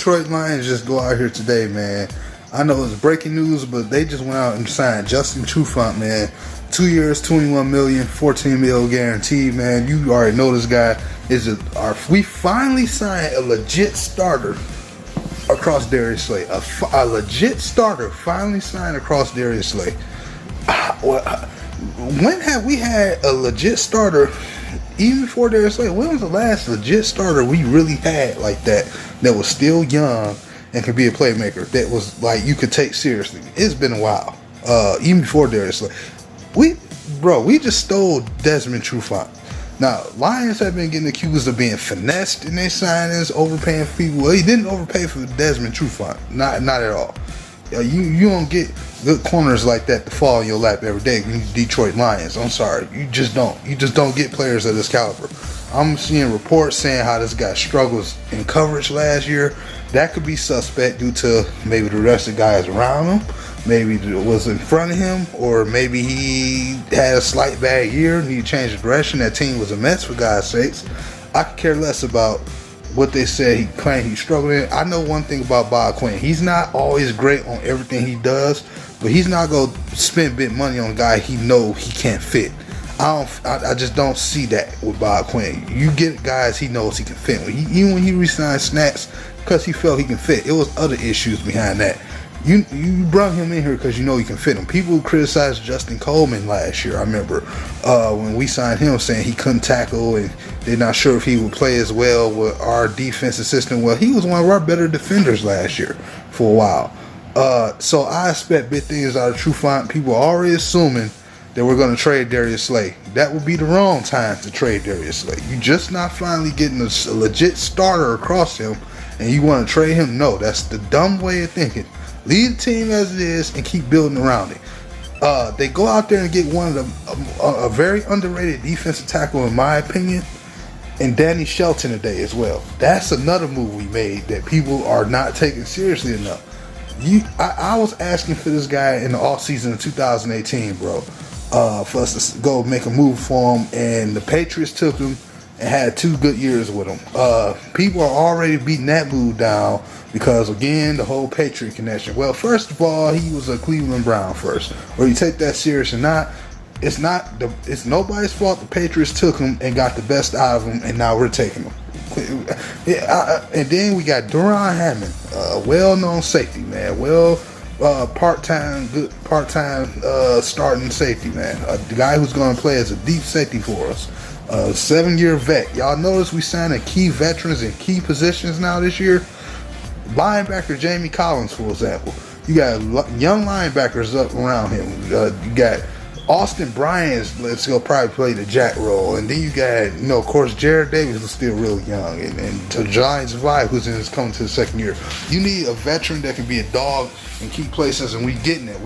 Detroit Lions just go out here today, man. I know it's breaking news, but they just went out and signed Justin Trufant, man. 2 years, $21 million, $14 million guaranteed, man. You already know this guy is we finally signed a legit starter across Darius Slay. A legit starter finally signed across Darius Slay. When have we had a legit starter, even before Darius Slay? When was the last legit starter we really had like that was still young and could be a playmaker, that was like you could take seriously? It's been a while. Even before Darius Slay. We just stole Desmond Trufant. Now, Lions have been getting accused of being finessed in their signings, overpaying for people. Well, he didn't overpay for Desmond Trufant. Not at all. You don't get good corners like that to fall in your lap every day when you Detroit Lions. I'm sorry. You just don't. You just don't get players of this caliber. I'm seeing reports saying how this guy struggles in coverage last year. That could be suspect due to maybe the rest of the guys around him. Maybe it was in front of him, or maybe he had a slight bad year and he changed the direction. That team was a mess, for God's sakes. I could care less about what they said he claimed he's struggling. I know one thing about Bob Quinn. He's not always great on everything he does, but he's not going to spend big money on a guy he know he can't fit. I just don't see that with Bob Quinn. You get guys he knows he can fit. Even when he re-signed Snacks because he felt he can fit, it was other issues behind that. You brought him in here because you know you can fit him. People criticized Justin Coleman last year. I remember when we signed him, saying he couldn't tackle and they're not sure if he would play as well with our defensive system. Well, he was one of our better defenders last year for a while. So I expect big things out of Trufant. People are already assuming that we're going to trade Darius Slay. That would be the wrong time to trade Darius Slay. You're just not finally getting a legit starter across him, and you want to trade him? No, that's the dumb way of thinking. Leave the team as it is and keep building around it. They go out there and get one of a very underrated defensive tackle, in my opinion, and Danny Shelton today as well. That's another move we made that people are not taking seriously enough. I was asking for this guy in the offseason of 2018, bro, for us to go make a move for him, and the Patriots took him and had 2 good years with him. People are already beating that move down because, again, the whole Patriot connection. Well, first of all, he was a Cleveland Brown first. Whether you take that serious or not, it's nobody's fault. The Patriots took him and got the best out of him, and now we're taking him. And then we got Duron Harmon, well-known safety, man. Part-time starting safety, man. The guy who's going to play as a deep safety for us. 7-year vet. Y'all notice we signing key veterans in key positions now this year. Linebacker Jamie Collins, for example. You got young linebackers up around him. You got Austin Bryant's, let's go, probably play the jack role. And then you got, of course, Jared Davis is still real young. And to Giants Vibe, who's coming to the second year. You need a veteran that can be a dog in key places, and we getting it.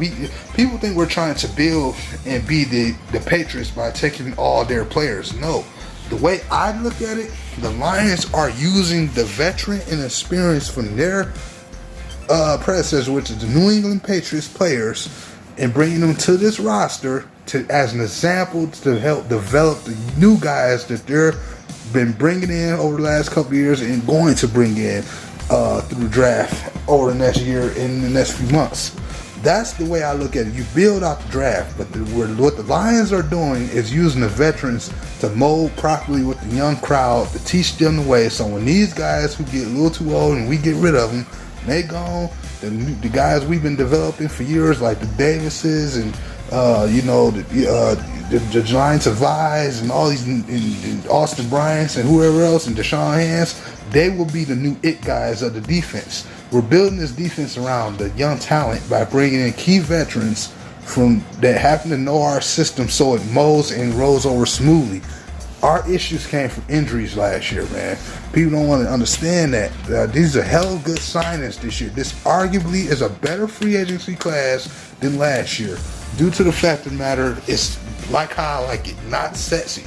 People think we're trying to build and be the Patriots by taking all their players. No. The way I look at it, the Lions are using the veteran and experience from their predecessors, which is the New England Patriots players, and bringing them to this roster as an example to help develop the new guys that they've been bringing in over the last couple of years and going to bring in through the draft over the next year and the next few months. That's the way I look at it. You build out the draft, but what the Lions are doing is using the veterans to mold properly with the young crowd, to teach them the way. So when these guys who get a little too old and we get rid of them, they gone. The guys we've been developing for years, like the Davises and the Giants of Vise and all these and Austin Bryants and whoever else and Deshaun Hands, they will be the new it guys of the defense. We're building this defense around the young talent by bringing in key veterans that happen to know our system, so it molds and rolls over smoothly. Our issues came from injuries last year, man. People don't want to understand that. These are hell of good signings this year. This arguably is a better free agency class than last year, due to the fact of the matter, it's like how I like it, not sexy.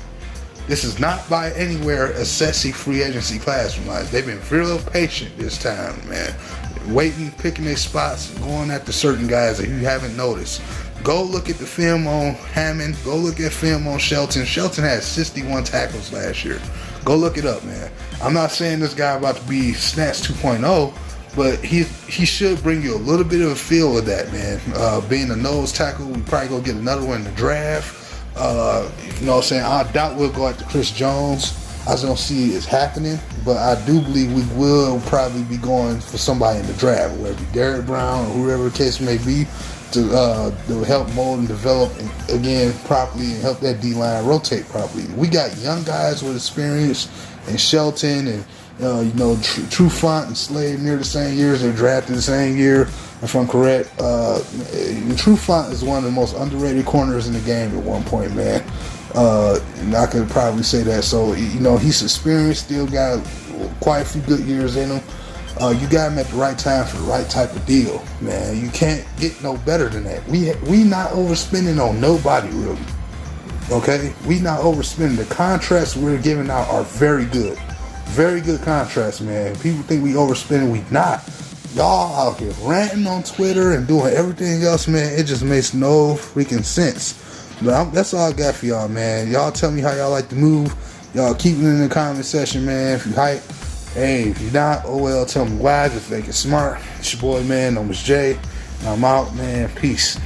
This is not by anywhere a sexy free agency class from us. They've been real patient this time, man. Waiting, picking their spots, going after certain guys that you haven't noticed. Go look at the film on Hammond. Go look at film on Shelton. Shelton had 61 tackles last year. Go look it up, man. I'm not saying this guy about to be Snatch 2.0, but he should bring you a little bit of a feel of that, man. Being a nose tackle, we probably gonna get another one in the draft. You know what I'm saying? I doubt we'll go after Chris Jones. I just don't see it happening, but I do believe we will probably be going for somebody in the draft, whether it be Derrick Brown or whoever the case may be, to help mold and develop again properly and help that D-line rotate properly. We got young guys with experience, and Shelton and Trufant and Slade near the same years. They're drafted the same year, if I'm correct. Trufant is one of the most underrated corners in the game at one point, man. And I could probably say that. So, he's experienced, still got quite a few good years in him. You got him at the right time for the right type of deal, man. You can't get no better than that. We not overspending on nobody, really. Okay? We not overspending. The contracts we're giving out are very good. Very good contracts, man. People think we overspending. We not. Y'all out here ranting on Twitter and doing everything else, man. It just makes no freaking sense. But that's all I got for y'all, man. Y'all tell me how y'all like to move. Y'all keep it in the comment section, man. If you hype, hey, if you're not, oh well, tell me why. Just think it's smart. It's your boy, man. I'm Jay. I'm out, man. Peace.